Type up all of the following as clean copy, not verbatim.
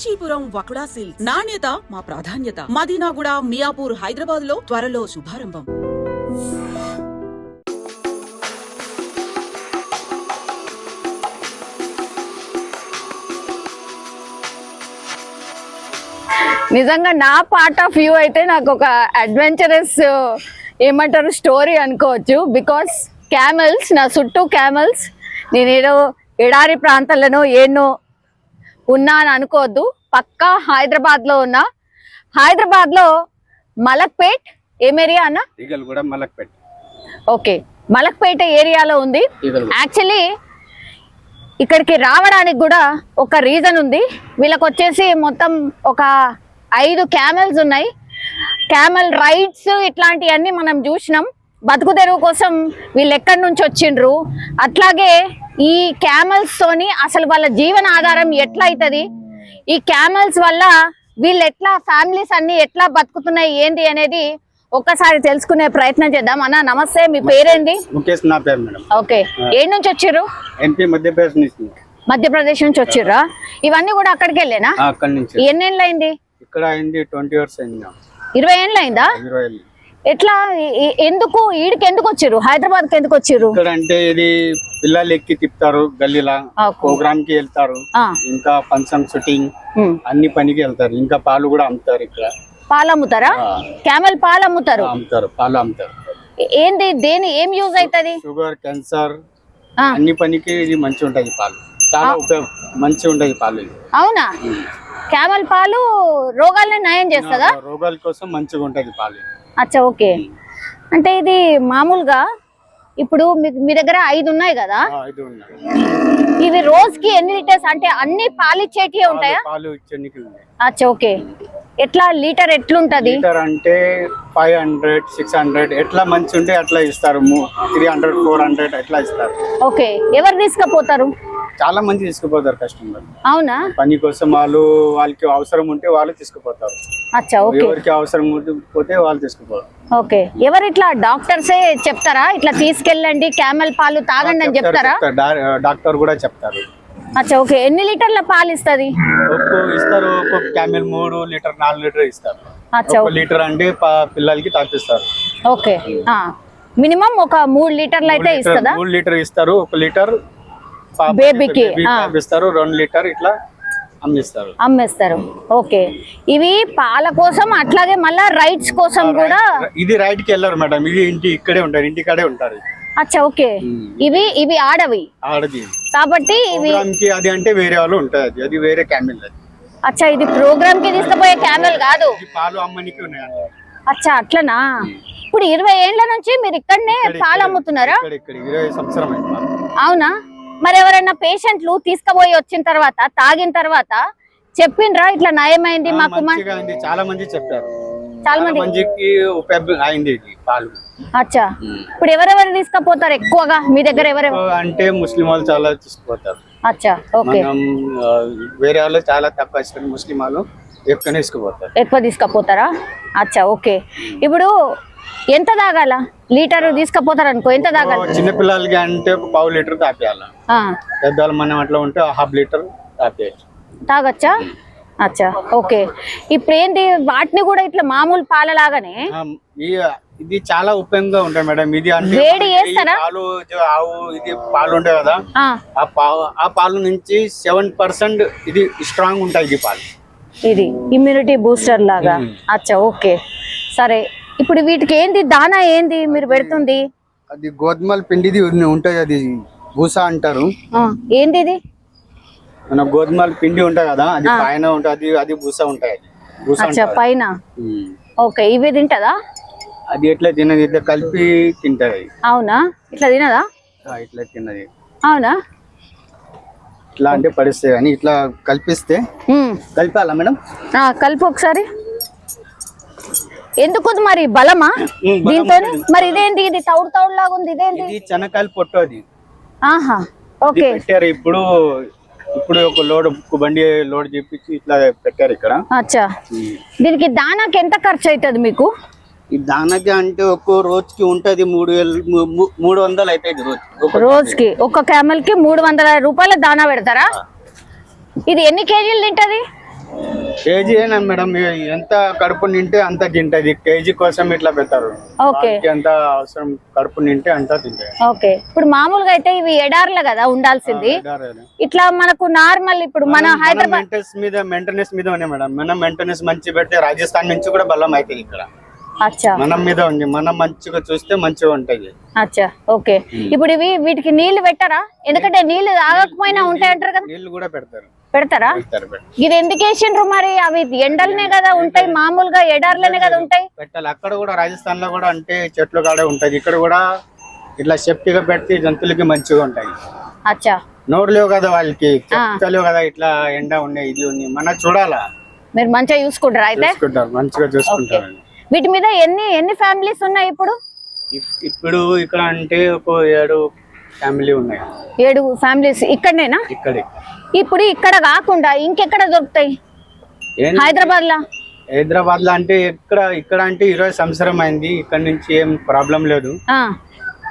Kanchipuram వకుడా silks నాణ్యత మా ప్రాధాన్యత. మదీనాగూడ, మియాపూర్, హైదరాబాద్ లో త్వరలో శుభారంభం. నిజంగా నా పార్ట్ ఆఫ్ వ్యూ అయితే నాకు ఒక అడ్వెంచరస్ ఏమంటారు స్టోరీ అనుకోవచ్చు. బికాస్ క్యామెల్స్, నా చుట్టూ క్యామెల్స్, నేనేదో ఎడారి ప్రాంతాలను ఏనో ఉన్నా అని అనుకోవద్దు. పక్కా హైదరాబాద్ లో ఉన్నా. హైదరాబాద్ లో మలక్పేట్ ఏం ఏరియా అన్న? మలక్పేట్. ఓకే, మలక్పేట ఏరియాలో ఉంది. యాక్చువల్లీ ఇక్కడికి రావడానికి కూడా ఒక రీజన్ ఉంది. వీళ్ళకి వచ్చేసి మొత్తం ఒక 5 క్యామెల్స్ ఉన్నాయి. క్యామెల్ రైడ్స్ ఇట్లాంటివన్నీ మనం చూసినాం. బతుకు తెరువు కోసం వీళ్ళు ఎక్కడి నుంచి వచ్చిండ్రు, అట్లాగే ఈ క్యామెల్స్ తోని అసలు వాళ్ళ జీవన ఆధారం ఎట్లా అవుతుంది, ఈ క్యామెల్స్ వల్ల వీళ్ళు ఎట్లా ఫ్యామిలీస్ అన్ని ఎట్లా బతుకుతున్నాయి ఏంది అనేది ఒక్కసారి తెలుసుకునే ప్రయత్నం చేద్దాం. అన్న నమస్తే, మీ పేరేంది? ముఖేష్ నా పేరు మేడం. ఓకే, ఏ నుంచి వచ్చిర్రు? ఎంపీ మధ్యప్రదేశ్ నుంచి. మధ్యప్రదేశ్ నుంచి వచ్చిర్రా? ఇవన్నీ కూడా అక్కడికి వెళ్ళేనా? అక్కడి నుంచి. ఎన్నేళ్ళు అయింది? ఇక్కడ అయింది 20 years అయింది. 20 ఏళ్ళు అయిందా? 20 ఏళ్ళు. ఎట్లా, ఎందుకు ఈడికి ఎందుకు వచ్చిర్రు? హైదరాబాద్ కి ఎందుకు వచ్చిర్రు? ఇక్కడ అంటే ఇది పిల్లలు ఎక్కి తిప్పుతారు, గల్లీలా ప్రోగ్రామ్ కి వెళ్తారు, ఇంకా ఫంక్షన్ షూటింగ్ అన్ని పనికి వెళ్తారు. ఇంకా పాలు కూడా అమ్ముతారు. ఇక్కడ పాలు అమ్ముతారా? క్యామెల్ పాలు అమ్ముతారు? అమ్ముతారు, పాలు అమ్ముతారు. ఏంది, దేని ఏం యూజ్ అవుతుంది? షుగర్, క్యాన్సర్ అన్ని పనికి ఇది మంచి ఉంటది. పాలు చాలా మంచి ఉంటది పాలు. అవునా? క్యామెల్ పాలు రోగాలని నయం చేస్తుందా? రోగాల కోసం మంచిగా ఉంటది పాలు. అచ్చా, ఓకే. అంటే ఇది మామూలుగా ఇప్పుడు మీ దగ్గర 5 ఉన్నాయి కదా, ఇవి రోజుకి ఎన్ని లీటర్స్, అంటే అన్ని పాలు ఇచ్చేటివి ఉంటాయా? అచ్చా, ఓకే. ఎట్లా లీటర్ ఎట్లుంటది? లీటర్ అంటే 500, 600 ఎట్లా మంచి ఉంటే అట్లా ఇస్తారు. 300, 400 ఎట్లా ఇస్తారు. ఓకే, ఎవరు తీసుకుపోతారు? చాలా మంది తీసుకుపోతారు కస్టమర్. అవునా? పని కోసం వాళ్ళకి అవసరం ఉంటే వాళ్ళు తీసుకుపోతారు. అచ్చా, ఓకే. ఎవరికి అవసరం పోతే వాళ్ళు తీసుకుపోతారు. ఓకే, ఎవరు ఇట్లా డాక్టర్సే చెప్తారా ఇట్లా తీసుకెళ్ళండి క్యామెల్ పాలు తాగండి అని చెప్తారా? డాక్టర్ కూడా చెప్తారు. అచ్చా, ఓకే. ఎన్ని లీటర్ల పాలు ఇస్తుంది? ఇస్తారు ఒక్కొక్క క్యామెల్ 3 లీటర్ 4 లీటర్ ఇస్తారు. అచ్చా, లీటర్ అంటే పిల్లలకి తాపిస్తారు. ఓకే, మినిమం ఒక 3 లీటర్లు అయితే ఇస్తుందా? 3 లీటర్ ఇస్తారు. 1 లీటర్ బేబీకి తాపిస్తారు. 2 లీటర్ ఇట్లా అమ్మేస్తారు. ఓకే, ఇవి పాల కోసం అట్లాగే మళ్ళా రైడ్స్ కోసం కూడా. ఇది రైడ్ కి వెళ్ళారు మేడం, ఇది ఇక్కడే ఉంటారు, ఇంటికాడే ఉంటారు. అచ్చా, ఓకే. ఇవి ఆడవి కాబట్టి అది అంటే వేరే వాళ్ళు ఉంటాయి. అది వేరే క్యామెల్. అచ్చా, ఇది ప్రోగ్రామ్ కి తీసుకుపోయే క్యామెల్ కాదు, పాలు అమ్మనికి ఉన్నాయి. అచ్చా, అట్లనా? ఇప్పుడు 20 ఏళ్ల నుంచి మీరు ఇక్కడనే పాలు అమ్ముతున్నారా? 20 సంవత్సరం. అవునా? మరి ఎవరైనా పేషెంట్లు తీసుకుపోయి వచ్చిన తర్వాత తాగిన తర్వాత చెప్పిండ్రా ఇట్లా నయమైంది మాకు? చాలా మంది చెప్పారు, చాలా మందికి ఉపయోగం అయింది పాలు. అచ్చా, ఇప్పుడు ఎవరెవరు తీసుకుపోతారు ఎక్కువగా మీ దగ్గర? ఎవరెవరు అంటే ముస్లిం వాళ్ళు చాలా తీసుకుపోతారు. అచ్చా, ఓకే. వేరే వాళ్ళు చాలా తక్కువ ఇస్తారు, ముస్లిం వాళ్ళు ఎక్కువ తీసుకుపోతారా? అచ్చా, ఓకే. ఇప్పుడు ఎంత తాగాల? లీటర్ తీసుకుపోతారు అనుకో, ఎంత తాగాలి? చిన్న పిల్లలకి అంటే 1/2 లీటర్ తాపేయాలి. పెద్దవాళ్ళు మనం అట్లా ఉంటే 1/2 లీటర్ తాగచ్చా? అచ్చా, ఓకే. ఇప్పుడు ఏంటి, వాటిని కూడా ఇట్లా మామూలు పాలలాగానే ఇది చాలా ఉపయోగంగా ఉంటాయి మేడం. ఇది అంటే వేడి చేస్తారా? ఆవు ఇది పాలు ఉంటాయి కదా, ఆ పాలు నుంచి 7% ఇది స్ట్రాంగ్ ఉంటాయి. ఇది పాలు, ఇది ఇమ్యూనిటీ బూస్టర్ లాగా. అచ్చా, ఓకే, సరే. ఇప్పుడు వీటికి ఏంది దానా, ఏంది మీరు పెడుతుంది? అది గోధుమల పిండిది ఉంటది, అది భూసా అంటారు. ఏంది ఇది? మన గోధుమల పిండి ఉంటాయి కదా, అది పైన ఉంటది, అది భూసా ఉంటాయి. అచ్చా, పైన. ఓకే, ఇవి తింటదా? అది ఎట్లా తినది, ఇట్లా కలిపి తింటది. అవునా? ఇట్లా తినదా? ఇట్లా తిన్నది. అవునా? ఇట్లా అంటే పడిస్తే కానీ ఇట్లా కలిపిస్తే కలిపాలా మేడం? కలిపి ఒకసారి. ఎందుకు మరి బలమా దీంతో? మరి ఇదేంటి, ఇది తౌడు తౌడు లాగా ఉంది, ఇదేంటి? ఇది చెనక్కాయలు పొట్టు అది. ఆహా, ఓకే. పెట్టారు ఇప్పుడు ఒక బండి లోడ్ చేపించి ఇట్లా పెట్టారు ఇక్కడ. అచ్చా, దీనికి దానాకి ఎంత ఖర్చు అవుతుంది మీకు? ఈ దానాకి అంటే ఒక్కో రోజుకి ఉంటది 300 అవుతాయి రోజుకి. ఒక క్యామెల్ కి 300 రూపాయల దానా పెడతారా? ఇది ఎన్ని కేజీలు తింటది? కేజీ ఏనా మేడం, ఎంత కడుపు నింటే అంత తింటది. కేజీ కోసం ఇట్లా పెట్టారు. ఓకే, ఎంత అవసరం కడుపు నింటే అంత తింటాయి. ఓకే. ఇప్పుడు మామూలుగా అయితే ఇవి ఎడార్ల కదా ఉండాల్సింది. ఇట్లా మనకు నార్మల్ ఇప్పుడు మన హైదరాబాద్ మెయింటెనెన్స్ మీద ఉన్నాయి మేడం. మనం మెయింటెనెన్స్ మంచి పెడితే రాజస్థాన్ నుంచి కూడా బలం అవుతుంది. ఇక్కడ అచ్చా మనం మీద ఉంది, మనం మంచిగా చూస్తే మంచిగా ఉంటది. అచ్చా, ఓకే. ఇప్పుడు ఇవి వీటికి నీళ్లు పెట్టారా? ఎందుకంటే నీళ్లు తాగకపోయినా ఉంటాయి అంటారు కదా. నీళ్లు కూడా పెడతారా? ఇది ఎందుకు వేసిండ్రు మరి? అవి ఎండలనే కదా ఉంటాయి, మామూలుగా ఎడార్లనే కదా ఉంటాయి. పెట్టాలి. అక్కడ కూడా రాజస్థాన్ లో కూడా అంటే చెట్లు కాడే ఉంటది. ఇక్కడ కూడా ఇట్లా సేఫ్టీగా పెడితే జంతువులకి మంచిగా ఉంటాయి. అచ్చా, నోరులేవు కదా వాళ్ళకి, చెప్తలేవు కదా ఇట్లా ఎండ ఉన్నాయి ఇది ఉంది, మన చూడాలా. మీరు మంచిగా చూసుకుంటారా? అయితే మంచిగా చూసుకుంటారు. వీటి మీద ఎన్ని ఫ్యామిలీస్ ఉన్నాయి ఇప్పుడు? ఇప్పుడు ఇక్కడ అంటే ఒక 7 ఫ్యామిలీ ఉన్నాయి. 7 ఫ్యామిలీస్ ఇక్కడనేనా? ఇక్కడే. ఇప్పుడు ఇక్కడ కాకుండా ఇంకెక్కడ దొరుకుతాయి హైదరాబాద్ లో? హైదరాబాద్ లో అంటే ఇక్కడ అంటే 20 సంవత్సరం అయింది. ఇక్కడ నుంచి ఏం ప్రాబ్లం లేదు.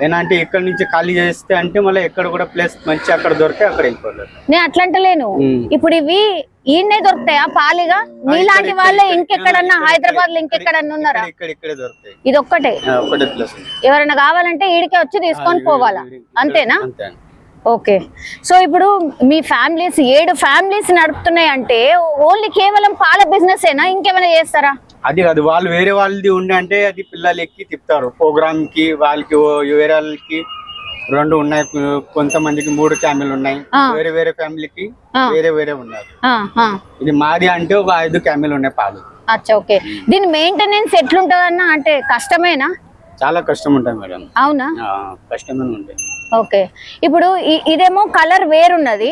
ఏంటంటే ఇక్కడ నుంచి ఖాళీ చేస్తే అంటే మళ్ళీ ఎక్కడ కూడా ప్లేస్ మంచి అక్కడ దొరికితే అక్కడ వెళ్ళిపోతారు. నేను అట్లా అంటలేను. ఇప్పుడు ఇవి ఈయనే దొరుకుతాయా పాలిగా? మీలాంటి వాళ్ళే ఇంకెక్కడన్నా హైదరాబాద్ లో ఇంకెక్కడన్నా ఉన్నారా? ఇక్కడ దొరుకుతాయి. ఇది ఒక్కటే ప్లేస్. ఎవరైనా కావాలంటే ఈడికే వచ్చి తీసుకొని పోవాలా, అంతేనా? ఓకే. సో ఇప్పుడు మీ ఫ్యామిలీస్ 7 ఫ్యామిలీస్ నడుపుతున్నాయి అంటే ఓన్లీ కేవలం పాల బిజినెస్ ఏనా, ఇంకేమైనా చేస్తారా? అది కాదు, వాళ్ళు వేరే వాళ్ళది ఉండే అంటే అది పిల్లలు ఎక్కి తిప్పుతారు ప్రోగ్రామ్ కి. వాళ్ళకి వేరే వాళ్ళకి 2 ఉన్నాయి, కొంతమందికి 3 క్యామెల్ ఉన్నాయి. వేరే వేరే ఫ్యామిలీకి వేరే వేరే ఉన్నారు. ఇది మాది అంటే ఒక 5 క్యామెల్ ఉన్నాయి పాలు. అచ్చా, ఓకే. దీని మెయింటెనెన్స్ ఎట్లుంటదన్నా? అంటే కష్టమేనా? చాలా కష్టం ఉంటుంది మేడం. అవునా? కష్టమే ఉంటుంది. ఓకే. ఇప్పుడు ఇదేమో కలర్ వేరున్నది,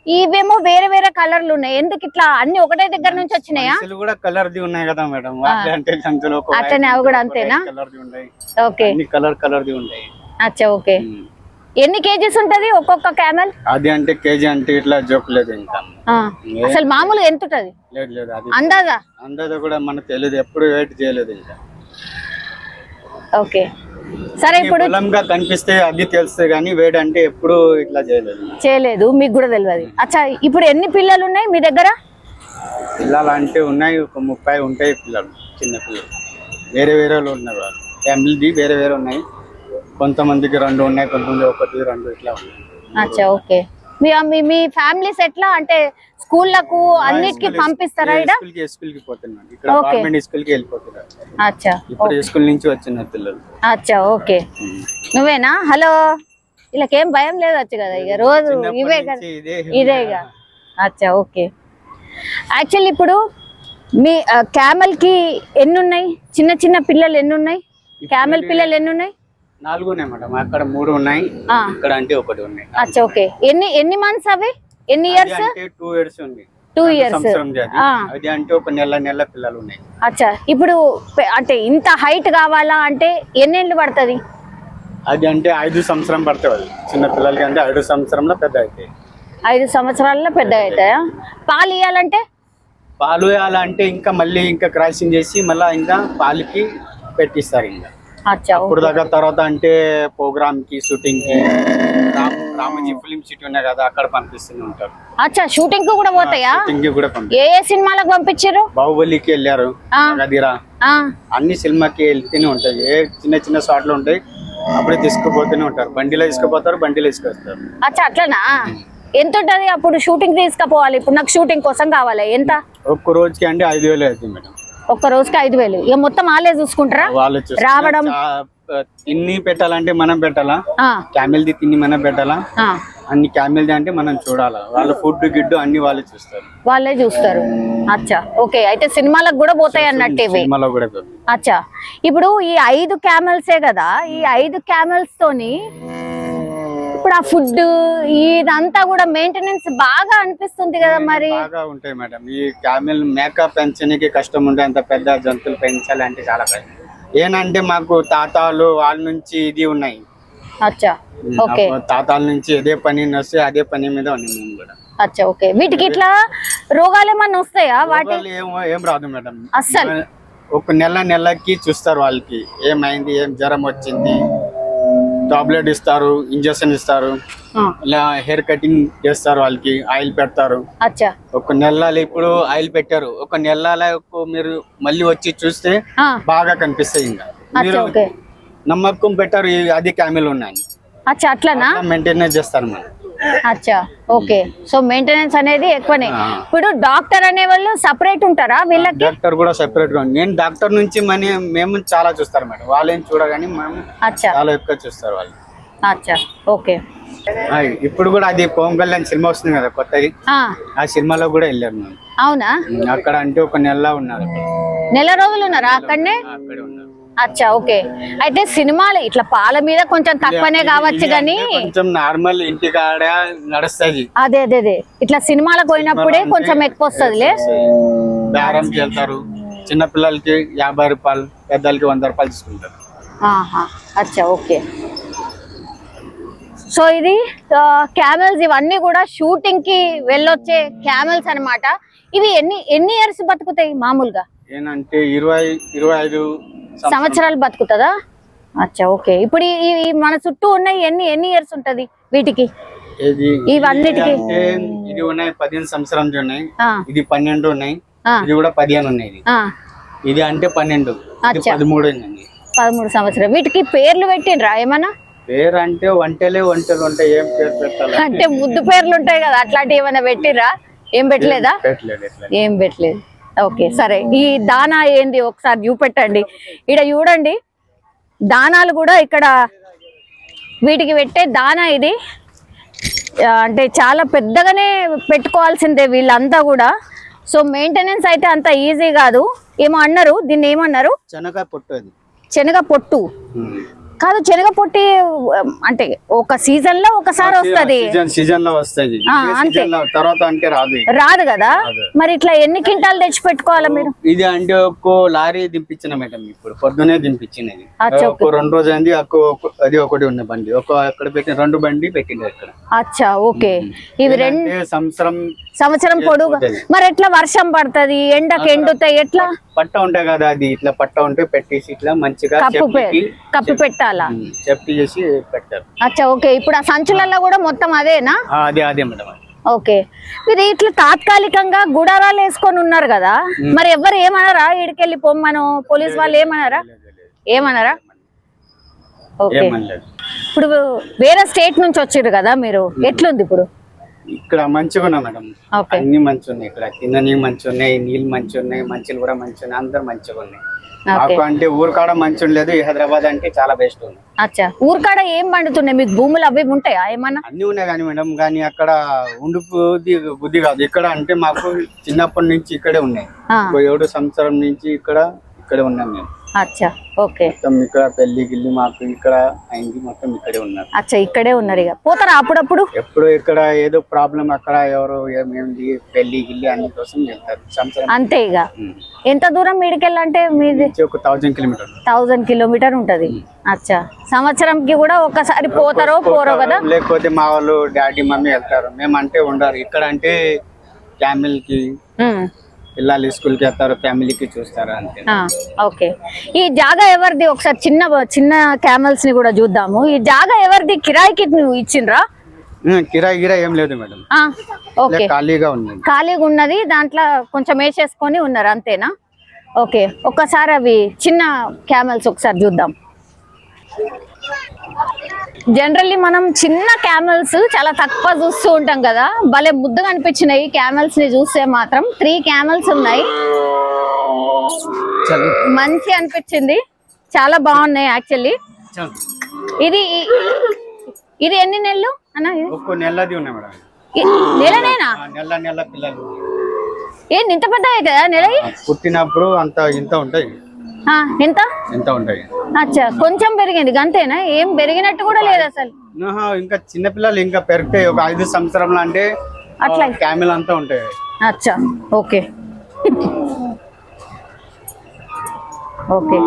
ఇవేమో వేరే వేరే కలర్లు ఉన్నాయి. ఎందుకు ఇట్లా అన్ని ఒకటే దగ్గర నుంచి వచ్చినాయా? కూడా కలర్ ది ఉన్నాయి కదా మేడం. అట్లనే అవి కూడా అంతేనా? ఓకే, కలర్ ది ఉన్నాయి. అచ్చా, ఓకే. ఎన్ని కేజీస్ ఉంటది ఒక్కొక్క క్యామెల్? అది అంటే కేజీ అంటే ఇట్లా జోకులేదు. ఇంకా అసలు మామూలుగా ఎంత ఉంటది? లేదు, అందాజా కూడా మనకు తెలియదు, ఎప్పుడు వెయిట్ చేయలేదు ఇంకా. ఓకే, సరే. ఇప్పుడు బలంగా కనిపిస్తే అది తెలుస్తుంది కానీ వెయిట్ అంటే ఎప్పుడు ఇట్లా చేయలేదు, మీకు కూడా తెలియదు. అచ్చా, ఇప్పుడు ఎన్ని పిల్లలు ఉన్నాయి మీ దగ్గర? పిల్లలు అంటే ఉన్నాయి, ఒక 30 ఉంటాయి పిల్లలు, చిన్న పిల్లలు. వేరే వేరే ఉన్నారు, ఫ్యామిలీ వేరే వేరే ఉన్నాయి. కొంతమందికి 2 ఉన్నాయి, కొంతమంది 1, 2 ఇట్లా ఉన్నాయి. అచ్చా, ఓకే. మీ ఫ్యామిలీస్ ఎట్లా అంటే స్కూళ్ళకు అన్నిటికీ పంపిస్తారా? స్కూల్ కి పోతున్నారు, ఇక్కడ గవర్నమెంట్ స్కూల్ కి వెళ్ళిపోతున్నారు. అచ్చా, ఇప్పుడు స్కూల్ నుంచి వచ్చిన పిల్లలు. అచ్చా, ఓకే. నువ్వేనా? హలో, వీళ్ళకేం భయం లేదు వచ్చు కదా, ఇక రోజు ఇవే కదా, ఇదేగా. అచ్చా, ఓకే. యాక్చువల్లీ ఇప్పుడు మీ క్యామెల్ కి ఎన్ని ఉన్నాయి? చిన్న చిన్న పిల్లలు ఎన్ని ఉన్నాయి? క్యామెల్ పిల్లలు ఎన్ని ఉన్నాయి? 4 ఉన్నాయి మేడం. అక్కడ 3 ఉన్నాయి, ఇక్కడ అంటే 1 ఉన్నాయి. అచ్చా, ఓకే. ఎన్ని మంత్స్ అవి? ఎన్ని ఇయర్స్? 2 ఇయర్స్ ఉంది. 2 ఇయర్స్. అది అంటే ఒక నెల పిల్లలు ఉన్నాయి. అచ్చా, ఇప్పుడు అంటే ఇంత హైట్ కావాలా అంటే ఎన్నేళ్ళు పడుతుంది? అది అంటే 5 సంవత్సరం పడుతుంది. చిన్న పిల్లలకి అంటే 5 సంవత్సరంలో పెద్ద అవుతాయి. 5 సంవత్సరాల్లో పెద్ద అవుతాయా? పాలు ఇవ్వాలంటే? పాలు ఇవ్వాలంటే ఇంకా మళ్ళీ ఇంకా క్రాసింగ్ చేసి మళ్ళీ ఇంకా పాలకి పెట్టిస్తారు. ఇంకా అప్పుడు దాకా తర్వాత అంటే ప్రోగ్రామ్ కి, షూటింగ్ కి, రామజీ ఫిల్మ్ సిటీ ఉన్నాయి కదా, అక్కడ పంపిస్తూనే ఉంటారు. అచ్చా, షూటింగ్ కి కూడా పోతాయా? ఏ సినిమాలకు పంపించారు? బాహుబలికి వెళ్ళారు, గదిరా, అన్ని సినిమాకి వెళ్తూనే ఉంటాయి. ఏ చిన్న చిన్న షాట్లు ఉంటాయి, అప్పుడే తీసుకుపోతూనే ఉంటారు. బండిలో తీసుకుపోతారు, బండిలో తీసుకొస్తారు. అచ్చా, అట్లనా? ఎంత ఉంటది అప్పుడు షూటింగ్ తీసుకుపోవాలి? ఇప్పుడు నాకు షూటింగ్ కోసం కావాలి, ఎంత? ఒక్క రోజుకి అంటే 5,000 అవుతుంది మేడం. ఒక్క రోజుకి 5,000. ఇక మొత్తం వాళ్ళే చూసుకుంటారా? రావడం తిన్ని పెట్టాలంటే మనం పెట్టాలా, క్యామెల్ ది తిని మనం పెట్టాలా, అన్ని క్యామెల్ ది అంటే మనం చూడాలా. వాళ్ళ ఫుడ్ గిడ్డు అన్ని వాళ్ళే చూస్తారు. అచ్చా, ఓకే. అయితే సినిమాలకు కూడా పోతాయి అన్నట్టు ఇవి? అచ్చా, ఇప్పుడు ఈ 5 క్యామెల్సే కదా, ఈ 5 క్యామెల్స్ తోని ఇప్పుడు ఆ ఫుడ్ ఇదంతా కూడా మెయింటెనెన్స్ బాగా అనిపిస్తుంది కదా? మరి బాగా ఉంటాయి మేడం. ఈ క్యామెల్ మేకప్ పెంచడానికి కష్టం ఉండే, అంత పెద్ద జంతువులు పెంచాలంటే చాలా కష్టం. ఏనంటే మాకు తాతాలు వాళ్ళ నుంచి ఇది ఉన్నాయి. అచ్చా, ఓకే. తాతాల నుంచి అదే పని వస్తే అదే పని మీద ఉన్నాయి మేము కూడా. అచ్చా, ఓకే. వీటికి ఇట్లా రోగాలు ఏమన్నా వస్తాయా? వాటి ఏం రాదు మేడం. అస్సలు ఒక నెలకి చూస్తారు వాళ్ళకి ఏమైంది, ఏం జ్వరం వచ్చింది, టాబ్లెట్ ఇస్తారు, ఇంజక్షన్ ఇస్తారు. ఇలా హెయిర్ కటింగ్ చేస్తారు, వాళ్ళకి ఆయిల్ పెడతారు. అచ్చా ఒక నెల ఇప్పుడు ఆయిల్ పెట్టారు, ఒక నెల మీరు మళ్ళీ వచ్చి చూస్తే బాగా కనిపిస్తాయి. ఇంకా మీరు నమ్మకం పెట్టారు అది క్యామెల్ ఉన్నాయి. అచ్చా అట్లనా మెయింటెనెన్స్ చేస్తారు మనం. అచ్చా ఓకే. సో మెయింటెనెన్స్ అనేది ఎక్కువనే. ఇప్పుడు డాక్టర్ అనే వాళ్ళు సపరేట్ ఉంటారా వీళ్ళకి? డాక్టర్ కూడా సెపరేట్ గా. నేను డాక్టర్ నుంచి మేము చాలా చూస్తారు మేడం, వాళ్ళేం చూడగానే మేము చాలా ఎక్కువ చూస్తారు వాళ్ళు. అచ్చా ఓకే. ఇప్పుడు కూడా అది పవన్ కళ్యాణ్ సినిమా వస్తుంది కదా కొత్తది, ఆ సినిమాలో కూడా వెళ్ళారు మేము. అవునా? అక్కడ అంటే ఒక నెల ఉన్నారు. నెల రోజులు ఉన్నారా అక్కడనే? అక్కడే ఉన్నారు. అచ్చా ఓకే. అయితే సినిమాలు ఇట్లా పాల మీద కొంచెం తక్కువనే కావచ్చు కానీ కొంచెం నార్మల్ ఇంటికాడ నడుస్తుంది. అదే అదే అదే ఇట్లా సినిమాలకు పోయినప్పుడే కొంచెం ఎక్కువ వస్తుందిలే. బేరంకి వెళ్తారు, చిన్న పిల్లలకి 50 రూపాయలు, పెద్దలకి 100 రూపాయలు తీసుకుంటారు. అచ్చా ఓకే. సో ఇది క్యామెల్స్, ఇవన్నీ కూడా షూటింగ్ కి వెళ్ళొచ్చే క్యామెల్స్ అన్నమాట. ఇవి ఎన్ని ఇయర్స్ బతుకుతాయి మామూలుగా? ఏంటంటే 20-25 సంవత్సరాలు బతుకుతుందా? అచ్చా ఓకే. ఇప్పుడు ఈ మన చుట్టూ ఉన్నాయి ఎన్ని ఇయర్స్ ఉంటది వీటికి? ఇవన్నిటికి ఇది ఉన్నాయి 15 సంవత్సరాలు ఉన్నాయి, ఇది 12 ఉన్నాయి, ఇది కూడా 15 ఉన్నాయి. ఇది అంటే 12, 13 అయిందండి. 13 సంవత్సరాలు. వీటికి పేర్లు పెట్టిండ్రా ఏమన్నా? పేరు అంటే ఒంటెలు ఉంటాయి, ఏం పేరు పెట్టాలి అంటే ముద్దు పేర్లు ఉంటాయి కదా, అట్లాంటివి ఏమైనా పెట్టిర్రా? ఏం పెట్టలేదా? ఏం పెట్టలేదు. ఓకే సరే. ఈ దానా ఏంది ఒకసారి చూపెట్టండి. ఇక్కడ చూడండి దానాలు కూడా, ఇక్కడ వీటికి పెట్టే దానా ఇది అంటే చాలా పెద్దగానే పెట్టుకోవాల్సిందే వీళ్ళంతా కూడా. సో మెయింటెనెన్స్ అయితే అంత ఈజీ కాదు. ఏమో అన్నారు, దీన్ని ఏమన్నారు? శనగ పొట్టు. శనగ పొట్టు కాదు, శనగ పొట్టి అంటే ఒక సీజన్ లో ఒకసారి వస్తది, సీజన్ లో వస్తది, తర్వాత అంటే రాదు కదా. మరి ఇట్లా ఎన్ని క్వింటాలు తెచ్చి పెట్టుకోవాలా మీరు? ఇది అంటే ఒక లారీ దింపించిన మేడం, ఇప్పుడు పొద్దునే దింపించినది. 2 రోజులు అయింది. అది ఒకటి ఉన్న బండి, అక్కడ పెట్టిన 2 బండి పెట్టింది ఇక్కడ. అచ్చా ఓకే. ఇవి 2 సంవత్సరం పొడుగు. మరి ఎట్లా వర్షం పడుతుంది, ఎండకి ఎండుతాయి, ఎట్లా? పట్ట ఉంటాయి కదా, అది ఇట్లా పట్ట ఉంటే పెట్టేసి ఇట్లా మంచిగా కప్పి పెట్టాలా, సేఫ్టీ చేసి పెట్టారు. అచ్చా ఓకే. ఇప్పుడు ఆ సంచులలో కూడా మొత్తం అదేనా? అదే మేడం. ఓకే. ఇది ఇట్లా తాత్కాలికంగా గుడారాలు వేసుకొని ఉన్నారు కదా, మరి ఎవరు ఏమన్నారా? ఇడికెళ్ళి పొమ్మను పోలీస్ వాళ్ళు ఏమన్నారా? ఓకే. ఇప్పుడు వేరే స్టేట్ నుంచి వచ్చారు కదా మీరు, ఎట్లుంది ఇప్పుడు? ఇక్కడ మంచిగా ఉన్నా మేడం, అన్ని మంచిగా ఉన్నాయి. ఇక్కడ తినని మంచిగా ఉన్నాయి, నీళ్ళు మంచిగా ఉన్నాయి, మంచిలు కూడా మంచిగా ఉన్నాయి, అందరు మంచిగా ఉన్నాయి. మాకు అంటే ఊరుకాడ మంచిగా లేదు, హైదరాబాద్ అంటే చాలా బెస్ట్ ఉంది. అచ్చా. ఊరుకాడ ఏం పండుతున్నాయి మీకు? భూములు అవి ఉంటాయా ఏమన్నా? అన్ని ఉన్నాయి కానీ మేడం, కానీ అక్కడ బుద్ధి కాదు. ఇక్కడ అంటే మాకు చిన్నప్పటి నుంచి ఇక్కడే ఉన్నాయి, 7 సంవత్సరం నుంచి ఇక్కడే ఉన్నాం మేము. అచ్చా ఓకే. మొత్తం ఇక్కడ పెళ్లి గిల్లి మాకు ఇక్కడ అయింది, మొత్తం ఇక్కడే ఉన్నారు. అచ్చా ఇక్కడే ఉన్నారు. ఇక పోతారా అప్పుడప్పుడు? ఎప్పుడు ఇక్కడ ఏదో ప్రాబ్లం అక్కడ ఎవరు ఏమేమి పెళ్లి గిల్లి అన్ని కోసం వెళ్తారు సంవత్సరం అంతే. ఇక ఎంత దూరం మీడికెళ్ళంటే మీది? ఒక 1000 కిలోమీటర్. 1000 కిలోమీటర్ ఉంటది. అచ్చా. సంవత్సరంకి కూడా ఒకసారి పోతారో పోరో కదా? లేకపోతే మా వాళ్ళు డాడీ మమ్మీ వెళ్తారు, మేమంటే ఉండరు. ఇక్కడ అంటే క్యామెల్ కి పిల్లలు స్కూల్ కి వెళ్తారు, ఫ్యామిలీకి చూస్తారు అంతే. ఓకే. ఈ జాగా ఎవరిది? ఒకసారి చిన్న క్యామెల్స్ ని కూడా చూద్దాము. ఈ జాగా ఎవరిది? కిరాయికి ఇచ్చిండ్రా? కిరాయి ఏం లేదు మేడం, ఖాళీగా ఉన్నది. ఖాళీగా ఉన్నది, దాంట్లో కొంచెం వేసేసుకొని ఉన్నారు అంతేనా? ఓకే. ఒక్కసారి అవి చిన్న క్యామెల్స్ ఒకసారి చూద్దాం. జనరల్లీ మనం చిన్న క్యామెల్స్ చాలా తక్కువ చూస్తూ ఉంటాం కదా, భలే ముద్దుగా అనిపించినాయి క్యామెల్స్ ని చూస్తే మాత్రం. 3 క్యామెల్స్ ఉన్నాయి, మంచి అనిపించింది, చాలా బాగున్నాయి యాక్చువల్లీ. ఇది ఎన్ని నెలలు అన్న? నెలది ఉన్నాయి మేడం. నెలనేనా? నెల పిల్లలు. ఏంటి ఇంత పెద్ద అవుతుందా నెల? పుట్టినప్పుడు ఇంత ఉంటాయి. ఎంత ఉంటాయి? అచ్చా. కొంచెం పెరిగింది అంతేనా? ఏం పెరిగినట్టు కూడా లేదు అసలు. ఇంకా చిన్న పిల్లలు ఇంకా పెరుగుతాయి, ఒక 5 సంవత్సరంలో అంటే అట్లా క్యామెల్ అంతా ఉంటాయి. అచ్చా ఓకే. ఓకే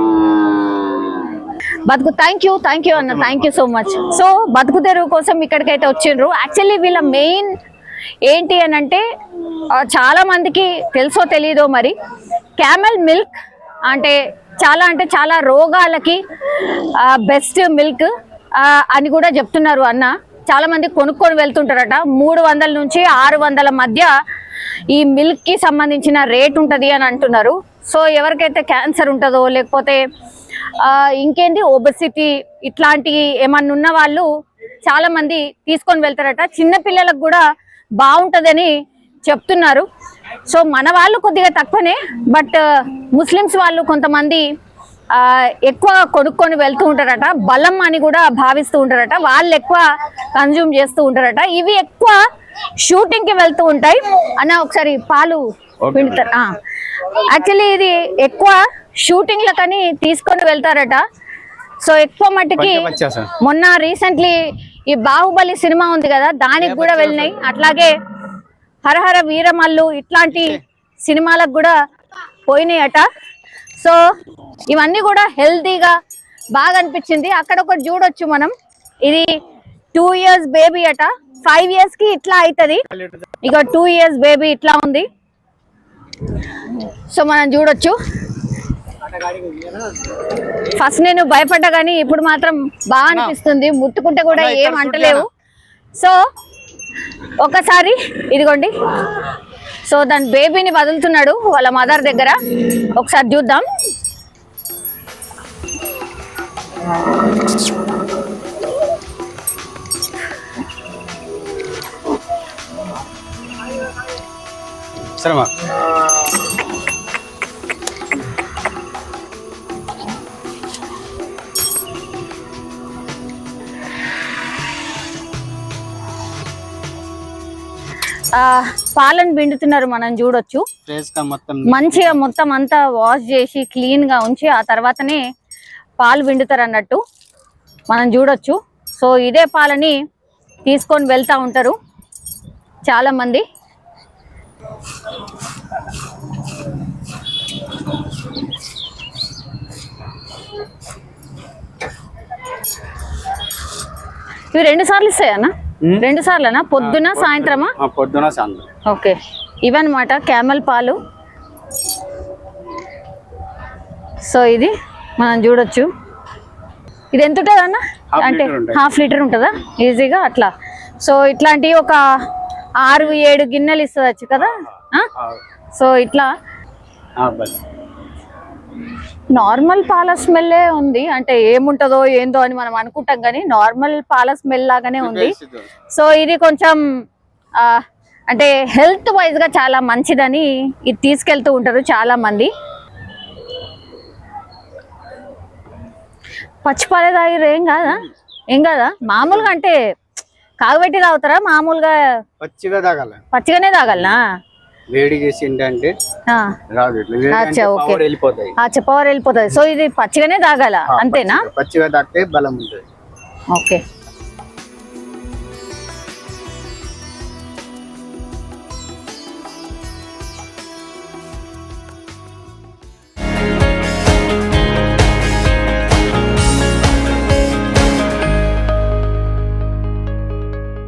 బతుకు. థ్యాంక్ యూ అన్న, thank you so much. So బతుకు తెరువు కోసం ఇక్కడికైతే వచ్చిండ్రు. యాక్చువల్లీ వీళ్ళ మెయిన్ ఏంటి అని అంటే, చాలా మందికి తెలుసో తెలీదో మరి, క్యామెల్ మిల్క్ అంటే చాలా రోగాలకి బెస్ట్ మిల్క్ అని కూడా చెప్తున్నారు అన్న. చాలా మంది కొనుక్కొని వెళ్తుంటారట. 300 నుంచి 600 మధ్య ఈ మిల్క్ కి సంబంధించిన రేట్ ఉంటది అని అంటున్నారు. సో ఎవరికైతే క్యాన్సర్ ఉంటుందో లేకపోతే ఇంకేంటి ఒబెసిటీ ఇట్లాంటి ఏమన్నా ఉన్న వాళ్ళు చాలా మంది తీసుకొని వెళ్తారట. చిన్న పిల్లలకు కూడా బాగుంటదని చెప్తున్నారు. సో మన వాళ్ళు కొద్దిగా తక్కువనే, బట్ ముస్లిమ్స్ వాళ్ళు కొంతమంది ఎక్కువ కొనుక్కొని వెళ్తూ ఉంటారట. బలం అని కూడా భావిస్తూ ఉంటారట. వాళ్ళు ఎక్కువ కన్జ్యూమ్ చేస్తూ ఉంటారట. ఇవి ఎక్కువ షూటింగ్ కి వెళ్తూ ఉంటాయి. అన్న ఒకసారి పాలు పిండుతారు. యాక్చువల్లీ ఇది ఎక్కువ షూటింగ్ లకని తీసుకొని వెళ్తారట. సో ఎక్కువ మట్టికి మొన్న రీసెంట్లీ ఈ బాహుబలి సినిమా ఉంది కదా, దానికి కూడా వెళ్ళినాయి. అట్లాగే హరహర వీరమల్లు ఇట్లాంటి సినిమాలకు కూడా పోయినాయట. సో ఇవన్నీ కూడా హెల్తీగా బాగా అనిపించింది. అక్కడ ఒకటి చూడొచ్చు మనం, ఇది 2 years బేబీ అట. 5 years కి ఇట్లా అవుతుంది. ఇక 2 years బేబీ ఇట్లా ఉంది. సో మనం చూడొచ్చు. ఫస్ట్ నేను భయపడ్డా కానీ ఇప్పుడు మాత్రం బాగా అనిపిస్తుంది. ముట్టుకుంటే కూడా ఏం అంటలేవు. సో ఒకసారి ఇదిగోండి, సో దాని బేబీని వదులుతున్నాడు వాళ్ళ మదర్ దగ్గర. ఒకసారి చూద్దాం. సరేమా పాలను పిండుతున్నారు, మనం చూడొచ్చు. మంచిగా మొత్తం అంతా వాష్ చేసి క్లీన్ గా ఉంచి ఆ తర్వాతనే పాలు పిండుతారు అన్నట్టు మనం చూడొచ్చు. సో ఇదే పాలని తీసుకొని వెళ్తా ఉంటారు చాలా మంది. ఇవి 2 సార్లు ఇస్తాయన్నా? 2 సార్లనా? పొద్దున సాయంత్రమా? పొద్దున సాయంత్రం. ఓకే, ఇవన్నమాట క్యామెల్ పాలు. సో ఇది మనం చూడొచ్చు. ఇది ఎంత ఉంటుంది అన్న? అంటే 1/2 లీటర్ ఉంటుందా ఈజీగా అట్లా? సో ఇట్లాంటివి ఒక 6-7 గిన్నెలు ఇస్తుంది కదా. సో ఇట్లా నార్మల్ పాల స్మెల్లే ఉంది. అంటే ఏముంటదో ఏందో అని మనం అనుకుంటాం కానీ నార్మల్ పాల స్మెల్ లాగానే ఉంది. సో ఇది కొంచెం అంటే హెల్త్ వైజ్ గా చాలా మంచిదని ఇది తీసుకెళ్తూ ఉంటారు చాలా మంది. పచ్చిపాలే తాగిరు ఏం కాదా? ఏం కాదా? మామూలుగా అంటే కాగబెట్టి తాగుతారా? మామూలుగా పచ్చిగానే తాగాలనా? వేడి చేసి ఏంటంటే పవర్ వెళ్ళిపోతుంది. సో ఇది పచ్చిగానే తాగాల అంతేనా? పచ్చిగా తాగితే బలం ఉంటుంది. ఓకే.